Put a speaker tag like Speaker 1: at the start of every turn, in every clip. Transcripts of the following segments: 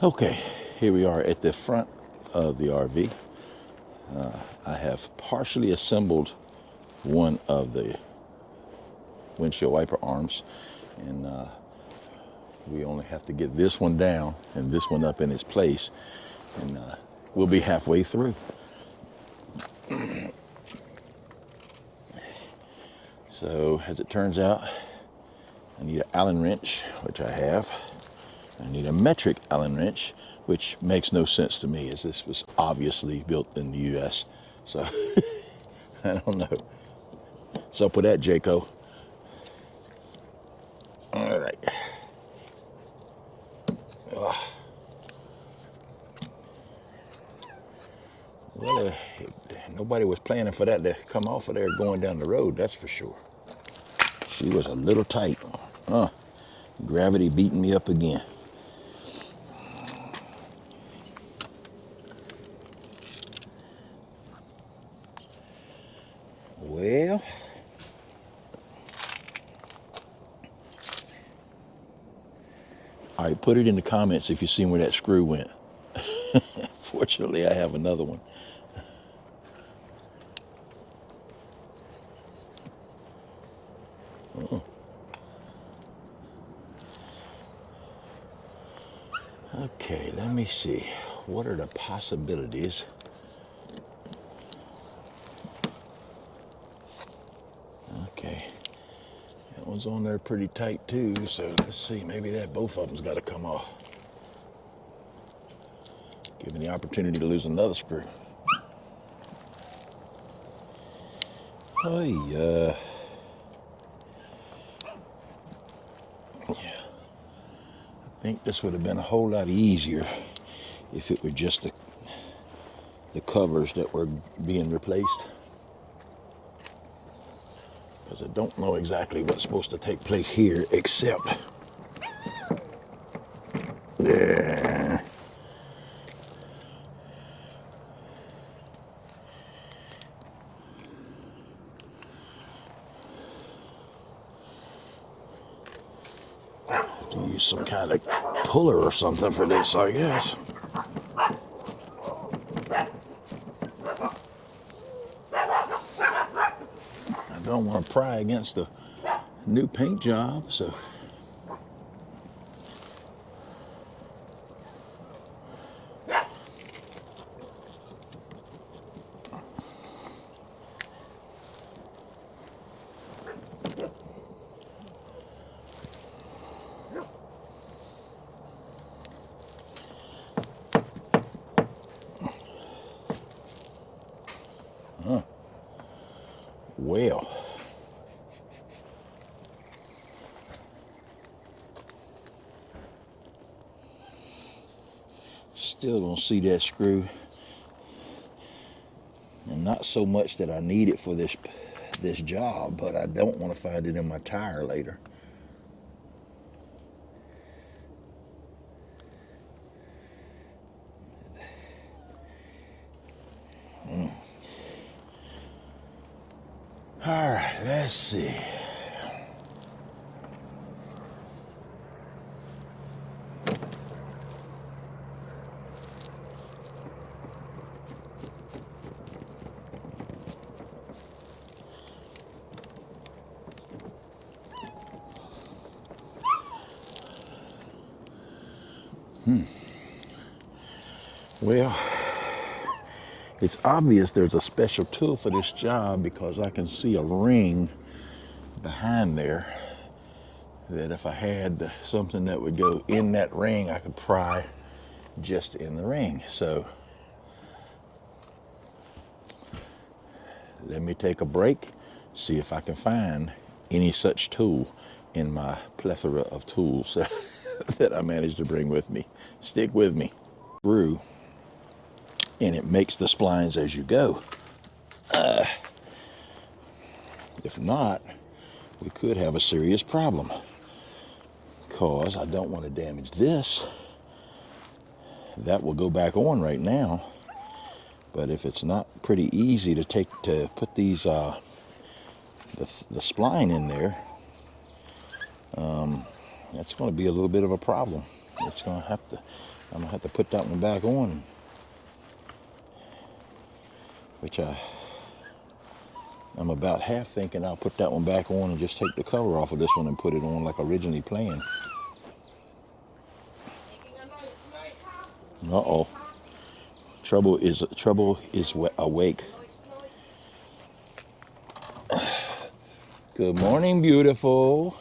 Speaker 1: Okay, here we are at the front of the RV. I have partially assembled one of the windshield wiper arms, and we only have to get this one down and this one up in its place, and we'll be halfway through. So as it turns out, I need an Allen wrench, which I have. I need a metric Allen wrench, which makes no sense to me, as this was obviously built in the US. So I don't know. What's up with that, Jaco? All right. Ugh. Well, nobody was planning for that to come off of there going down the road, that's for sure. She was a little tight. Gravity beating me up again. Well, all right, put it in the comments if you've seen where that screw went. Fortunately, I have another one. Oh. Okay, let me see. What are the possibilities? Okay, that one's on there pretty tight too, so let's see, maybe that both of them's got to come off. Give me the opportunity to lose another screw. Oh yeah. I think this would have been a whole lot easier if it were just the covers that were being replaced. Because I don't know exactly what's supposed to take place here, except yeah. To use some kind of puller or something for this, I guess. I don't want to pry against the new paint job, so. Well. Still don't see that screw. And not so much that I need it for this job, but I don't want to find it in my tire later. All right, let's see. Well, it's obvious there's a special tool for this job because I can see a ring behind there that if I had something that would go in that ring, I could pry just in the ring. So let me take a break, see if I can find any such tool in my plethora of tools that I managed to bring with me. Stick with me. Screw, and it makes the splines as you go. If not, we could have a serious problem, because I don't want to damage this. That will go back on right now, but if it's not pretty easy to put these the spline in there, that's going to be a little bit of a problem. It's going to have to I'm gonna have to put that one back on, which I'm about half thinking I'll put that one back on and just take the cover off of this one and put it on like originally planned. Uh-oh. Trouble is awake. Good morning, beautiful.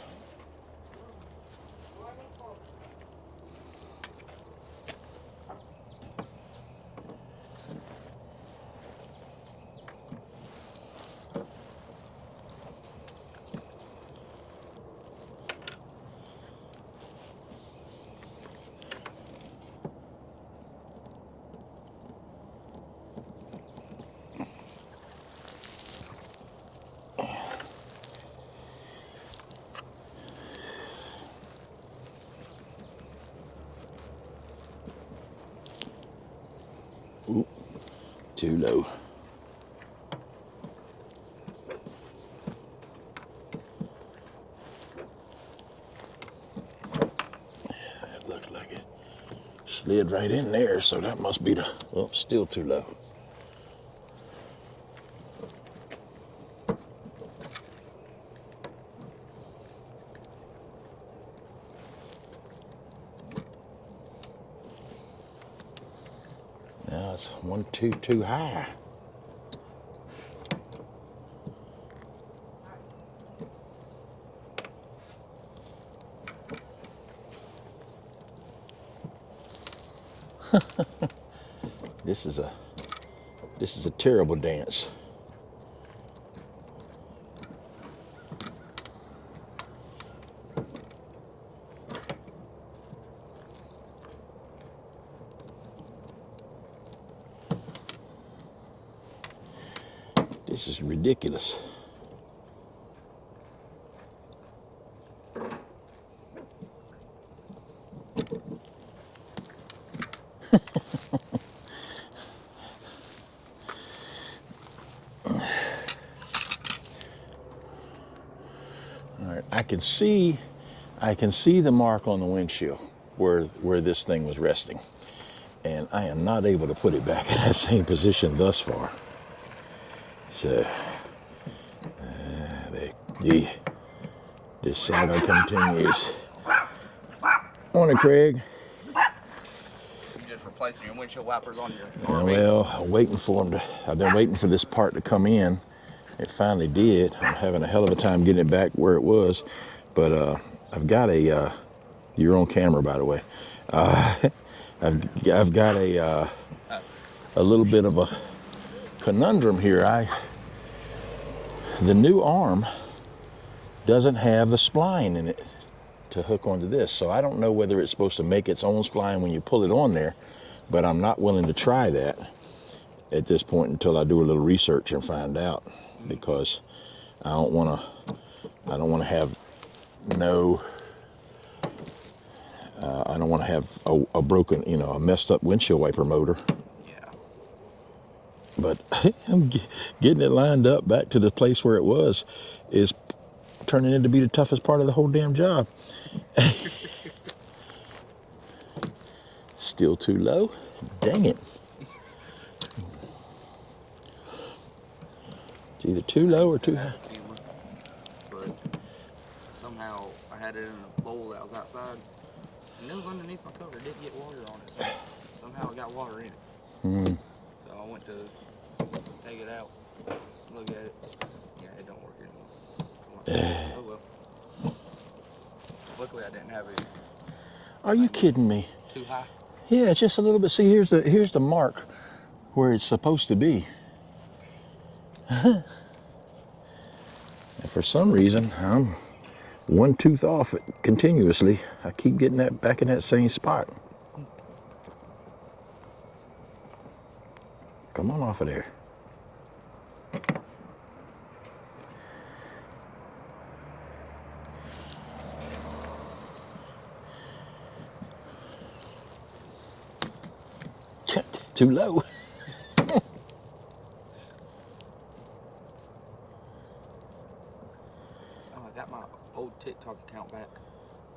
Speaker 1: Ooh, too low. That looks like it slid right in there, so that must be the, oh, still too low. Now it's 1, 2 too high. This is a terrible dance. This is ridiculous. All right, I can see the mark on the windshield where this thing was resting, and I am not able to put it back in that same position thus far. So this saga continues. Morning, Craig.
Speaker 2: You just replacing your windshield wipers on your
Speaker 1: Yeah,
Speaker 2: RV?
Speaker 1: well, I'm waiting for them to. I've been waiting for this part to come in. It finally did. I'm having a hell of a time getting it back where it was, but I've got a. You're on camera, by the way. I've got a little bit of a conundrum here. The new arm doesn't have a spline in it to hook onto this, so I don't know whether it's supposed to make its own spline when you pull it on there, but I'm not willing to try that at this point until I do a little research and find out, because I don't want to have no I don't want to have a broken, a messed up windshield wiper motor.
Speaker 2: Yeah.
Speaker 1: But I'm getting it lined up back to the place where it was is turning into be the toughest part of the whole damn job. Still too low? Dang it. It's either too low or too high.
Speaker 2: But somehow I had it in a bowl that was outside, and it was underneath my cover. It didn't get water on it, so somehow it got water in it. So I went to take it out, look at it. Yeah, it don't work anymore. Like, oh well. Luckily I didn't have it.
Speaker 1: Are you kidding me?
Speaker 2: Too high?
Speaker 1: Yeah, it's just a little bit. See, here's the mark where it's supposed to be. And for some reason, I'm one tooth off it continuously. I keep getting that back in that same spot. Come on off of there. Too low.
Speaker 2: Oh, I got my old TikTok account back.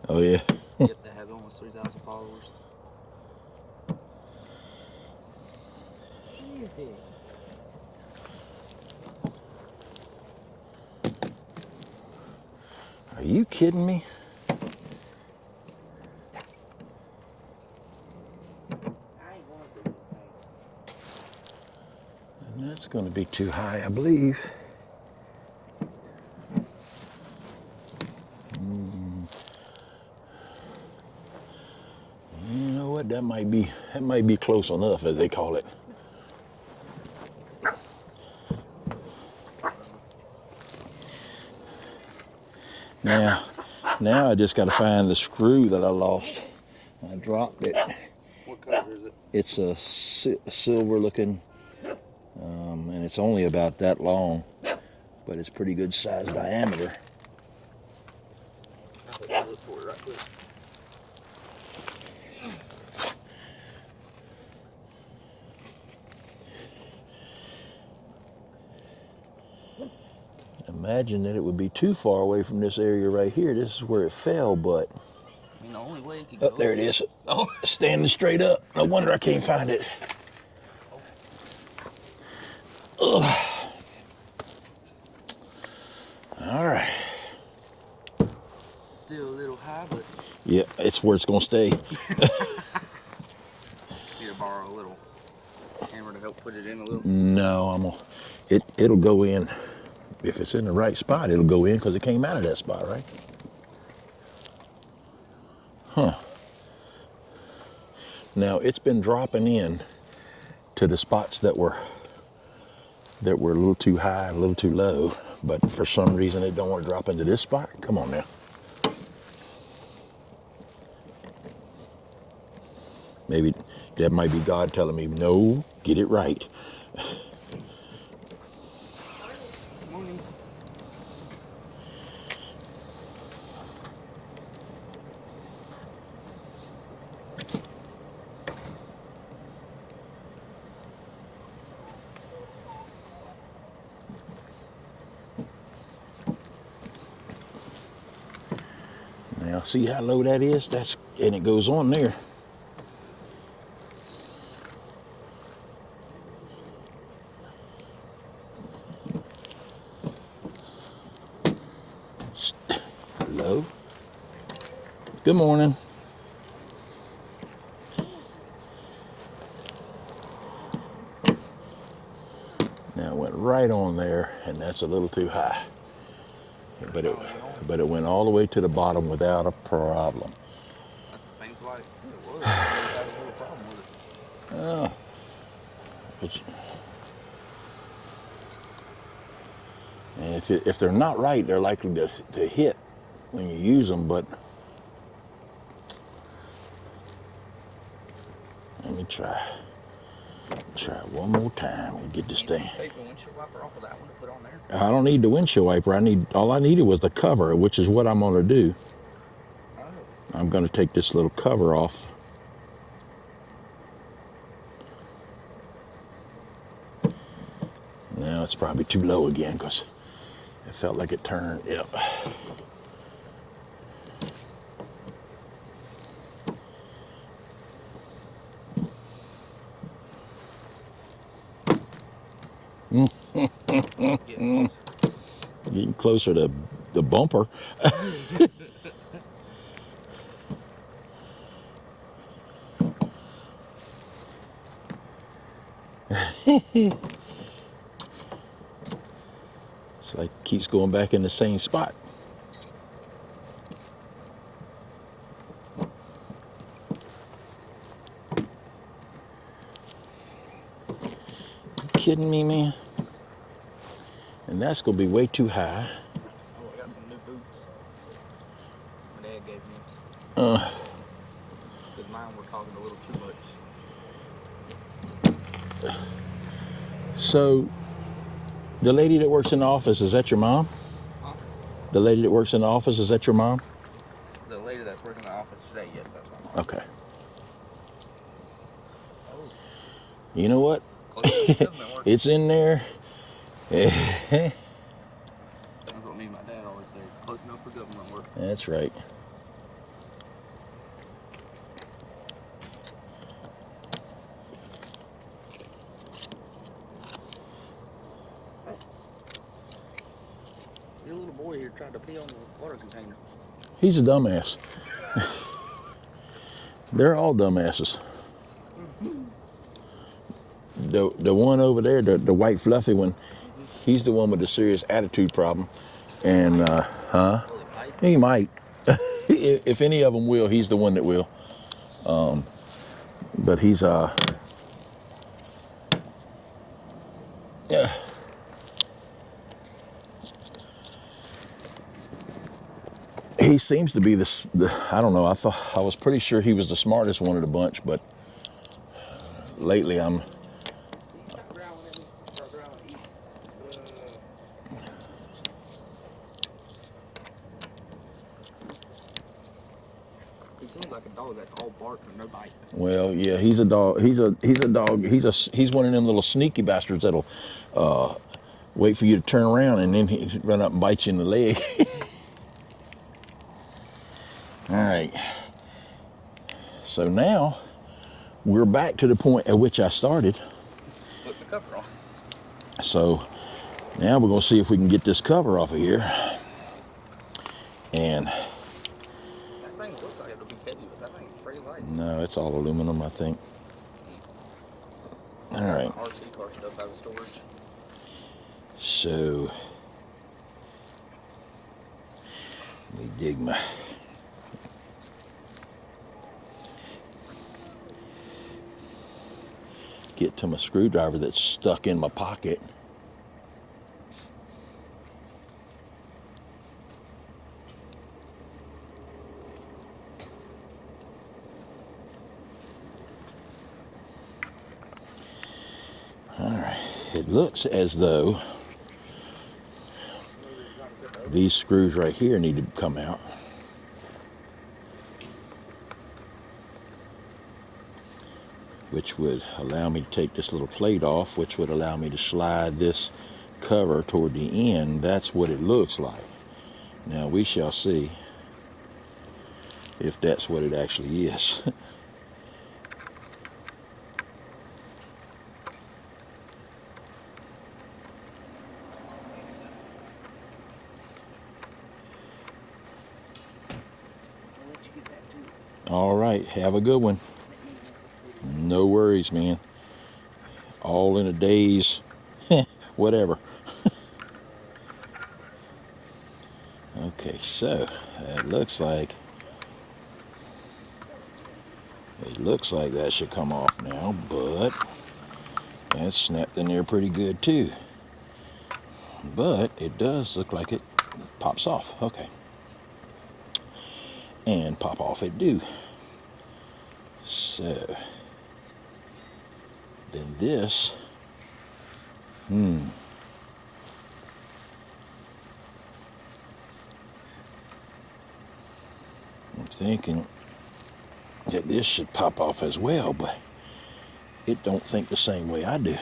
Speaker 1: Oh yeah.
Speaker 2: Yep, that has almost 3,000 followers. is it?
Speaker 1: Are you kidding me?
Speaker 2: I ain't going through anything.
Speaker 1: And that's going to be too high, I believe. You know what? That might be close enough, as they call it. Now I just got to find the screw that I lost. I dropped it.
Speaker 2: What color is it?
Speaker 1: It's a silver looking, and it's only about that long, but it's pretty good size diameter.
Speaker 2: I'll look for it right quick.
Speaker 1: Imagine that it would be too far away from this area right here. This is where it fell, but
Speaker 2: I mean, the only way it could go.
Speaker 1: oh, there it is.
Speaker 2: Oh.
Speaker 1: Standing straight up. No wonder I can't find it. Ugh. All right.
Speaker 2: Still a little high, but
Speaker 1: Yeah, it's where it's gonna stay.
Speaker 2: need to borrow a little hammer to help put it in a little.
Speaker 1: No, it'll go in. If it's in the right spot, it'll go in because it came out of that spot, right? Huh. Now it's been dropping in to the spots that were a little too high, a little too low, but for some reason it don't want to drop into this spot. Come on now. Maybe that might be God telling me, no, get it right.
Speaker 2: Morning.
Speaker 1: Now see how low that is? And it goes on there. Hello. Good morning. Now it went right on there, and that's a little too high. But it went all the way to the bottom without a problem.
Speaker 2: That's the same spot it was. I never had a little problem with it.
Speaker 1: Oh, but and if they're not right, they're likely to hit when you use them. But let me try one more time and get this thing.
Speaker 2: Take the windshield wiper off of that one to put on there.
Speaker 1: I don't need the windshield wiper. All I needed was the cover, which is what I'm going to do.
Speaker 2: Oh.
Speaker 1: I'm going to take this little cover off. Now it's probably too low again because it felt like it turned. Yep. Getting closer to the bumper. It's like it keeps going back in the same spot. You kidding me, man? And that's gonna be way too high.
Speaker 2: Oh, I got some new boots. My dad gave me. Because mine were causing a little too much.
Speaker 1: So, the lady that works in the office, is that your mom?
Speaker 2: Huh?
Speaker 1: The lady that works in the office, is that your mom?
Speaker 2: The lady that's working in the office today, yes, that's my mom.
Speaker 1: Okay.
Speaker 2: Oh.
Speaker 1: You know what? It's in there.
Speaker 2: That's what me and my dad always say. It's close enough for government work.
Speaker 1: That's right.
Speaker 2: He on the water container.
Speaker 1: He's a dumbass. They're all dumbasses. The one over there, the white fluffy one, he's the one with the serious attitude problem. And he might. If any of them will, he's the one that will. But he's yeah. He seems to be the I don't know. I was pretty sure he was the smartest one of the bunch, but lately I'm.
Speaker 2: He seems like a dog that's all bark and no bite.
Speaker 1: Well, yeah, he's a dog. He's a dog. He's one of them little sneaky bastards that'll wait for you to turn around and then he run up and bite you in the leg. All right. So now we're back to the point at which I started.
Speaker 2: Put the cover on.
Speaker 1: So now we're gonna see if we can get this cover off of here. And
Speaker 2: that thing looks like it'll be heavy, but that thing's pretty light.
Speaker 1: No, it's all aluminum, I think. All right.
Speaker 2: RC car stuff out of storage.
Speaker 1: So let me dig my. Get to my screwdriver that's stuck in my pocket. All right, it looks as though these screws right here need to come out. Which would allow me to take this little plate off, which would allow me to slide this cover toward the end. That's what it looks like. Now we shall see if that's what it actually is. All right, have a good one. No worries, man. All in a day's whatever. Okay, so it looks like that should come off now, but that's snapped in there pretty good too. But it does look like it pops off. Okay. And pop off it do. So then this, I'm thinking that this should pop off as well, but it don't think the same way I do.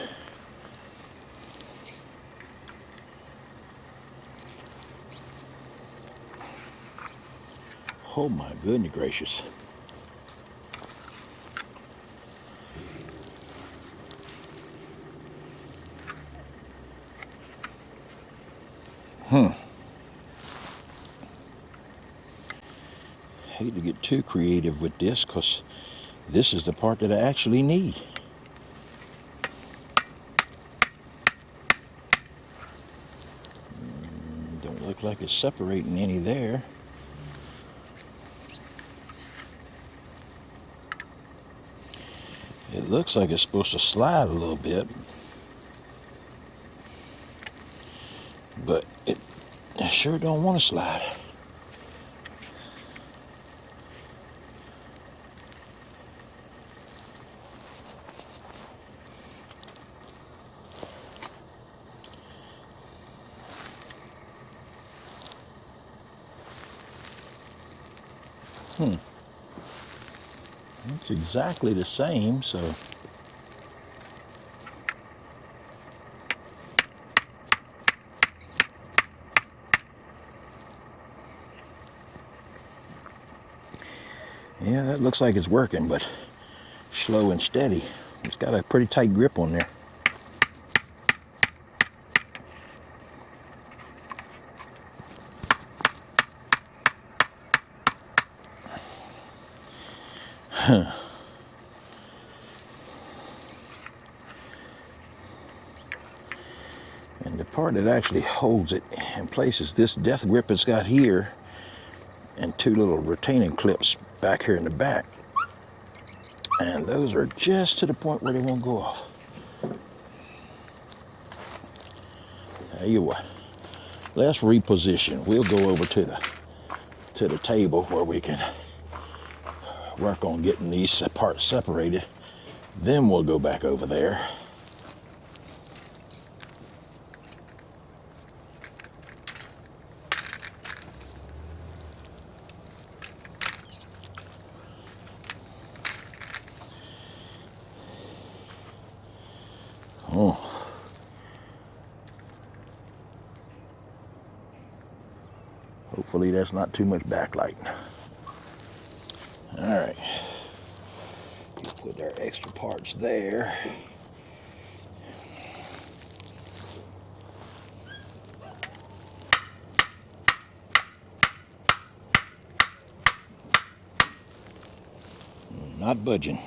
Speaker 1: Oh my goodness gracious. Hate to get too creative with this because this is the part that I actually need. Don't look like it's separating any there. It looks like it's supposed to slide a little bit, but it sure don't want to slide. It's exactly the same, so yeah, that looks like it's working, but slow and steady. It's got a pretty tight grip on there. And the part that actually holds it in place is this death grip it's got here and two little retaining clips back here in the back. And those are just to the point where they won't go off. Tell you what, let's reposition. We'll go over to the table where we can work on getting these parts separated. Then we'll go back over there. Oh. Hopefully that's not too much backlight. All right. Put our extra parts there. Not budging.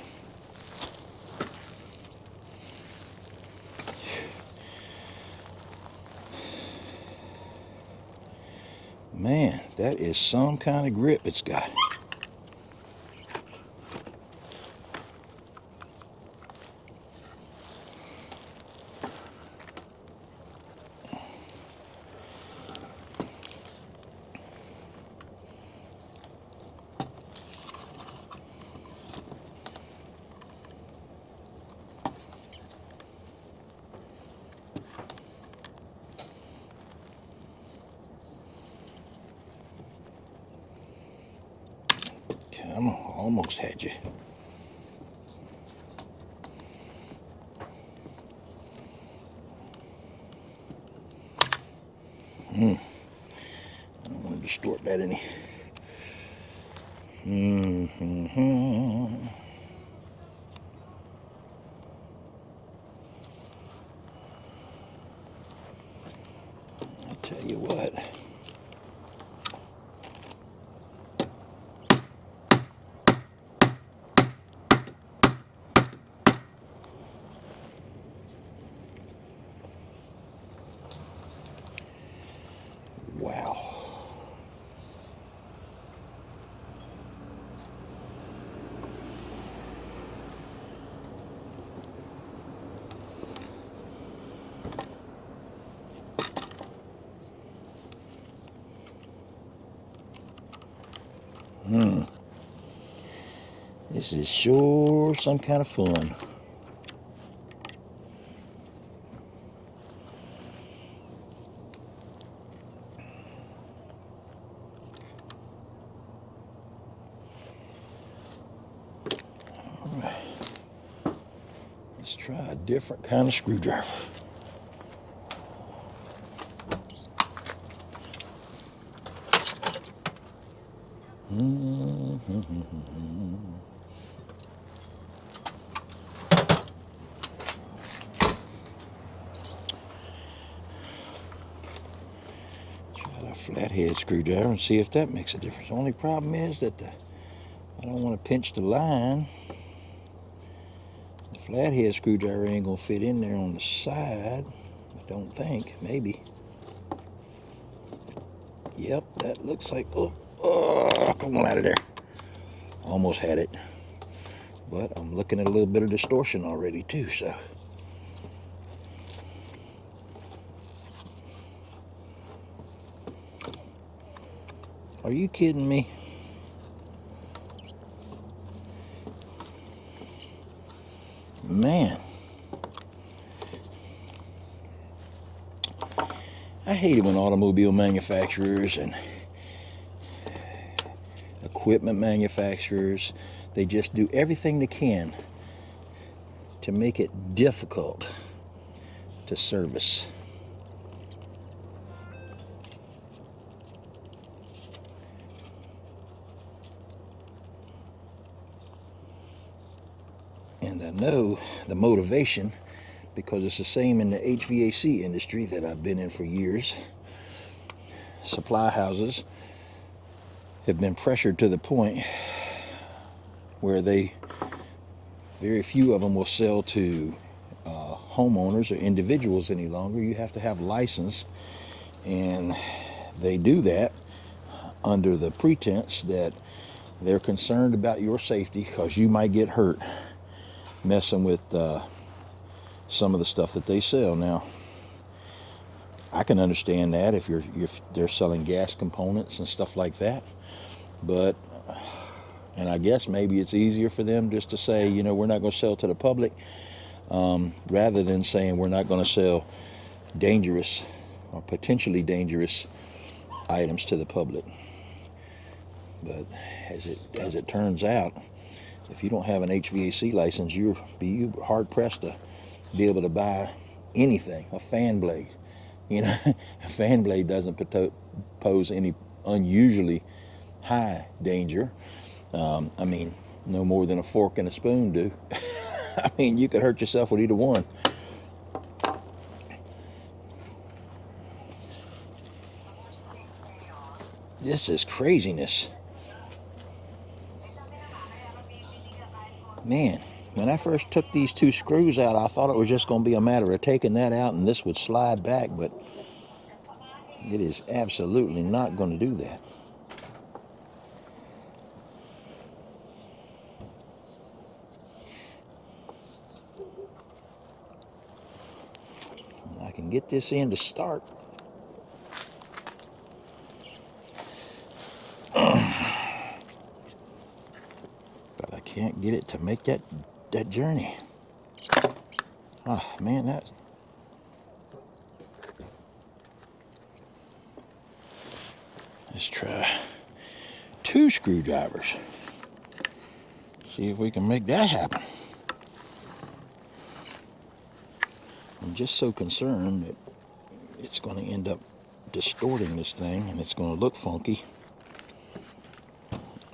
Speaker 1: Man, that is some kind of grip it's got. Come on, almost had you. I don't want to distort that any. I tell you what. Wow. This is sure some kind of fun. All right. Let's try a different kind of screwdriver. Try a flathead screwdriver and see if that makes a difference. The only problem is that I don't want to pinch the line. The flathead screwdriver ain't gonna fit in there on the side. I don't think. Maybe. Yep, that looks like. Oh, come on out of there. Almost had it. But I'm looking at a little bit of distortion already too, so. Are you kidding me? Man. I hate it when automobile manufacturers and equipment manufacturers, they just do everything they can to make it difficult to service. And I know the motivation because it's the same in the HVAC industry that I've been in for years. Supply houses have been pressured to the point where very few of them will sell to homeowners or individuals any longer. You have to have a license, and they do that under the pretense that they're concerned about your safety because you might get hurt messing with some of the stuff that they sell. Now, I can understand that if they're selling gas components and stuff like that, but and I guess maybe it's easier for them just to say, you know, we're not going to sell to the public, rather than saying we're not going to sell dangerous or potentially dangerous items to the public. But as it turns out, if you don't have an HVAC license, you're hard pressed to be able to buy anything. A fan blade, you know, a fan blade doesn't pose any unusually high danger. I mean, no more than a fork and a spoon do. I mean, you could hurt yourself with either one. This is craziness. Man, when I first took these two screws out, I thought it was just going to be a matter of taking that out and this would slide back, but it is absolutely not going to do that. I can get this in to start. But I can't get it to make that journey. Oh, man, let's try 2 screwdrivers. See if we can make that happen. I'm just so concerned that it's going to end up distorting this thing and it's going to look funky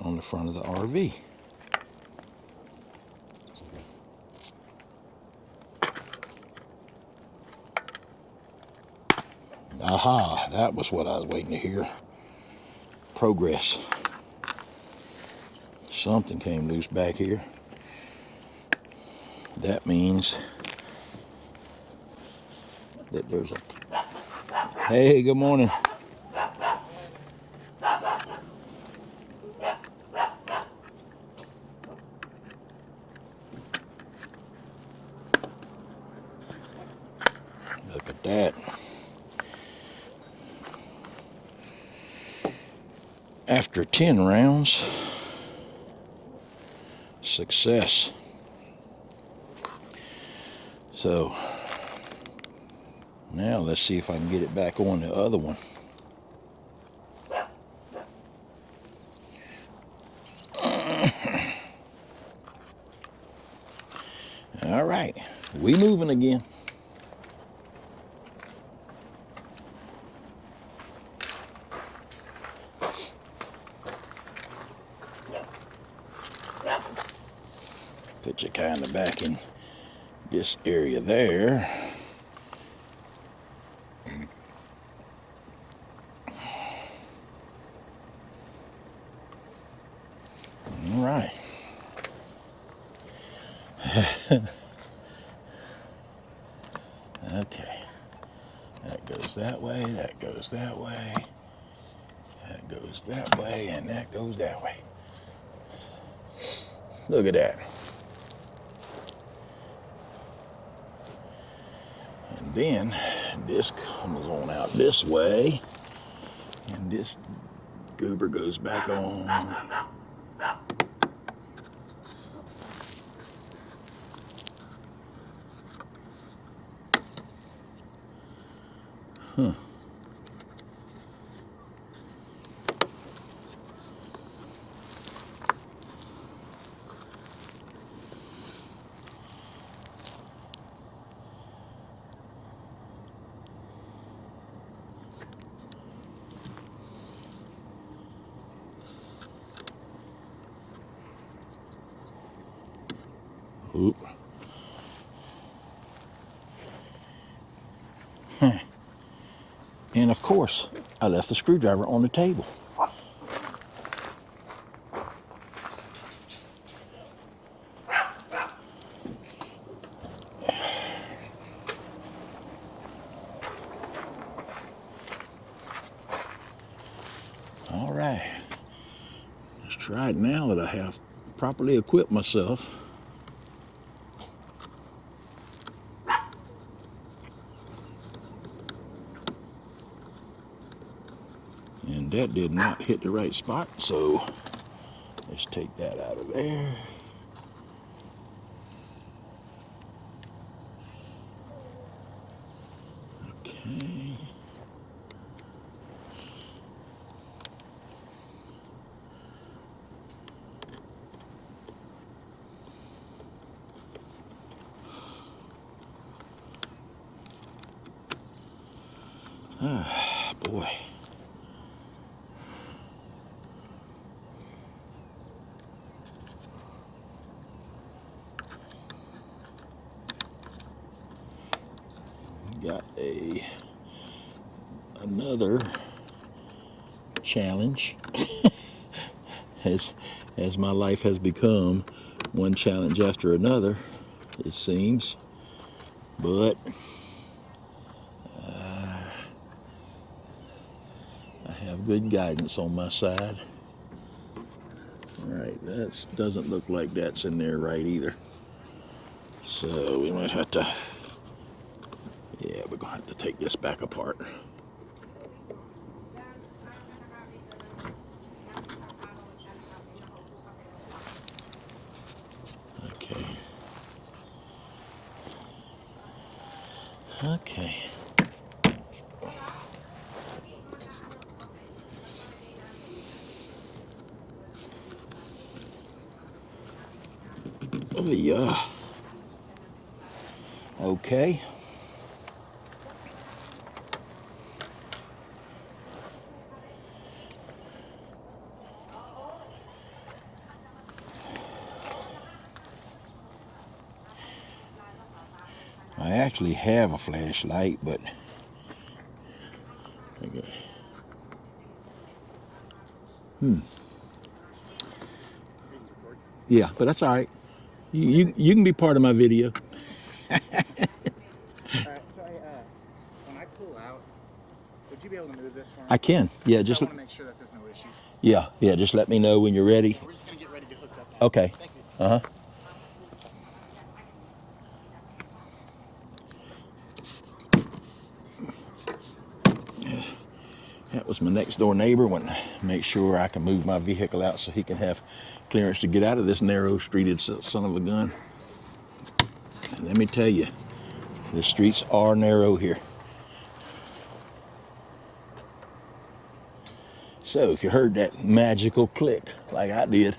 Speaker 1: on the front of the RV. Aha, that was what I was waiting to hear. Progress. Something came loose back here. That means that there's a... Hey, good morning. Look at that. After 10 rounds, success. So now let's see if I can get it back on the other one. All right, we moving again. Put you kind of back in this area there. All right. Okay. That goes that way, that goes that way, that goes that way, and that goes that way. Look at that. And then this comes on out this way, and this goober goes back on. Huh. Oop. And of course, I left the screwdriver on the table. try it now that I have properly equipped myself. And that did not hit the right spot, so let's take that out of there. Okay. Ah, boy. Got another challenge. as my life has become one challenge after another, it seems. But I have good guidance on my side. All right, that doesn't look like that's in there right either. So we might have to, yeah, we're gonna have to take this back apart. Okay. Okay. Oh yeah. Okay. I actually have a flashlight, but okay. Yeah, but that's all right. You can be part of my video.
Speaker 3: Alright, so when I pull out, would you be able to move this for me?
Speaker 1: I can. Yeah, just
Speaker 3: I want to make sure that there's no issues.
Speaker 1: yeah, just let me know when you're ready.
Speaker 3: We're just gonna get ready to hook up now.
Speaker 1: Okay.
Speaker 3: Thank you.
Speaker 1: Uh-huh. That was my next door neighbor. Want to make sure I can move my vehicle out so he can have clearance to get out of this narrow streeted son of a gun. And let me tell you, the streets are narrow here. So if you heard that magical click like I did,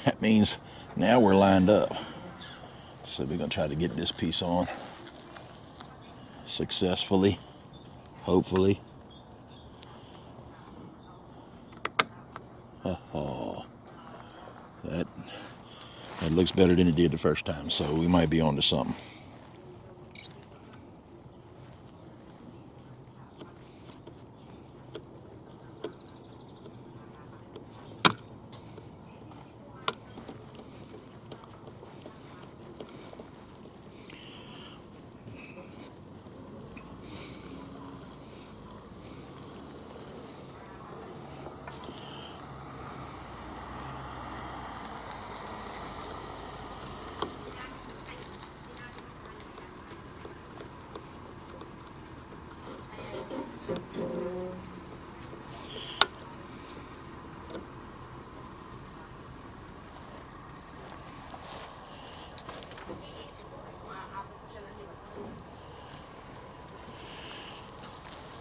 Speaker 1: that means now we're lined up. So we're gonna try to get this piece on successfully, hopefully. Oh, that looks better than it did the first time, so we might be on to something.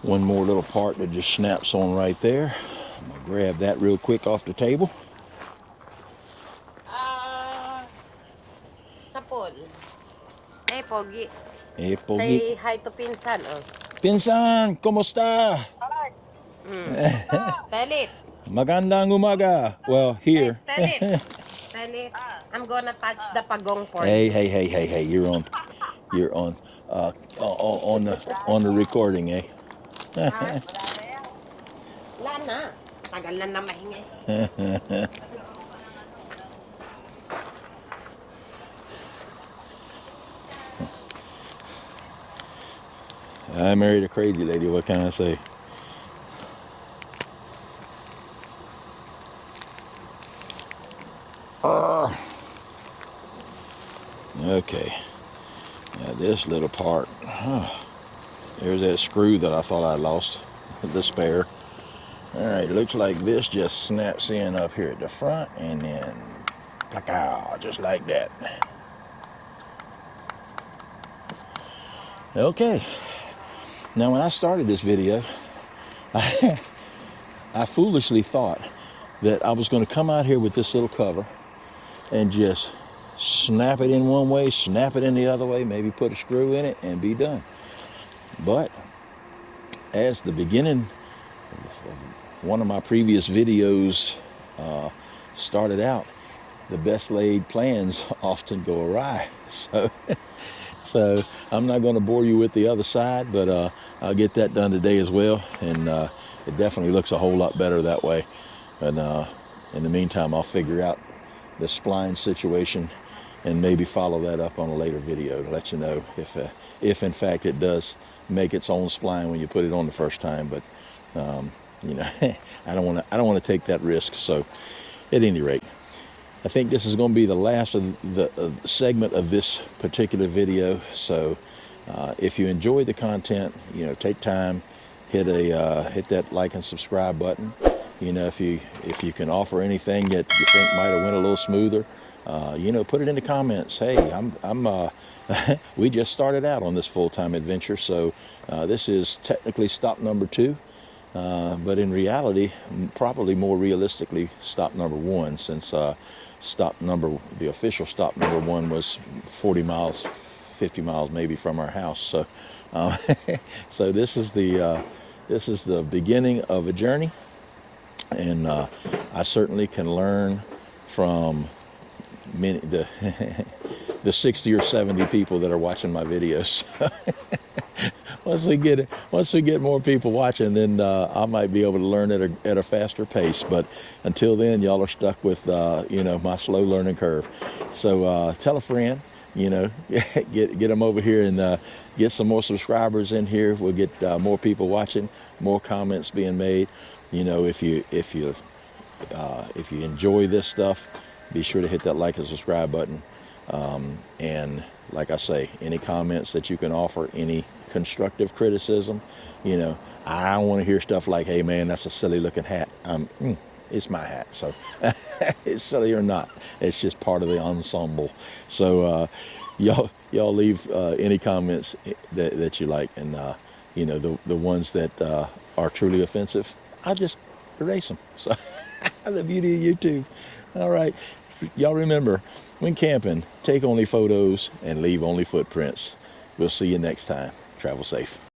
Speaker 1: One more little part that just snaps on right there. I'm gonna grab that real quick off the table.
Speaker 4: Sapol. Hey, Pogi.
Speaker 1: Hey, Pogi.
Speaker 4: Say hi to Pinsan, oh.
Speaker 1: Pinsan, kumusta?
Speaker 4: Tell it.
Speaker 1: Magandang umaga. Well, here.
Speaker 4: Tell it. Tell it. I'm gonna touch the pagong for
Speaker 1: Hey,
Speaker 4: you.
Speaker 1: hey, you're on on the recording, eh?
Speaker 4: Wala na. Tagal na mahingi.
Speaker 1: I married a crazy lady, what can I say? Okay, now this little part, there's that screw that I thought I lost, the spare. All right, looks like this just snaps in up here at the front and then pow, just like that. Okay, now when I started this video, I foolishly thought that I was going to come out here with this little cover and just snap it in one way, snap it in the other way, maybe put a screw in it and be done. But as the beginning of one of my previous videos started out, the best laid plans often go awry. So I'm not going to bore you with the other side, but I'll get that done today as well. And it definitely looks a whole lot better that way. And in the meantime, I'll figure out the spline situation and maybe follow that up on a later video to let you know if in fact it does make its own spline when you put it on the first time. But you know, I don't want to take that risk. So at any rate, I think this is going to be the last of the segment of this particular video. So if you enjoyed the content, you know, take time, hit that like and subscribe button. You know, if you can offer anything that you think might have went a little smoother, you know, put it in the comments. Hey, we just started out on this full-time adventure, so this is technically stop number 2. But in reality, probably more realistically, stop number 1, since the official stop number 1 was 40 miles, 50 miles maybe from our house. So, so this is the beginning of a journey, and I certainly can learn from the 60 or 70 people that are watching my videos. Once we get more people watching, then I might be able to learn at a faster pace. But until then, y'all are stuck with you know, my slow learning curve. So tell a friend, you know, get them over here and get some more subscribers in here. We'll get more people watching, more comments being made. You know, if you enjoy this stuff, be sure to hit that like and subscribe button. And like I say, any comments that you can offer, any constructive criticism, you know, I don't want to hear stuff like, hey man, that's a silly looking hat. It's my hat, so it's silly or not, it's just part of the ensemble. So y'all leave any comments that you like, and you know, the ones that are truly offensive, I just erase them. So the beauty of YouTube. All right, y'all remember, when camping, take only photos and leave only footprints. We'll see you next time. Travel safe.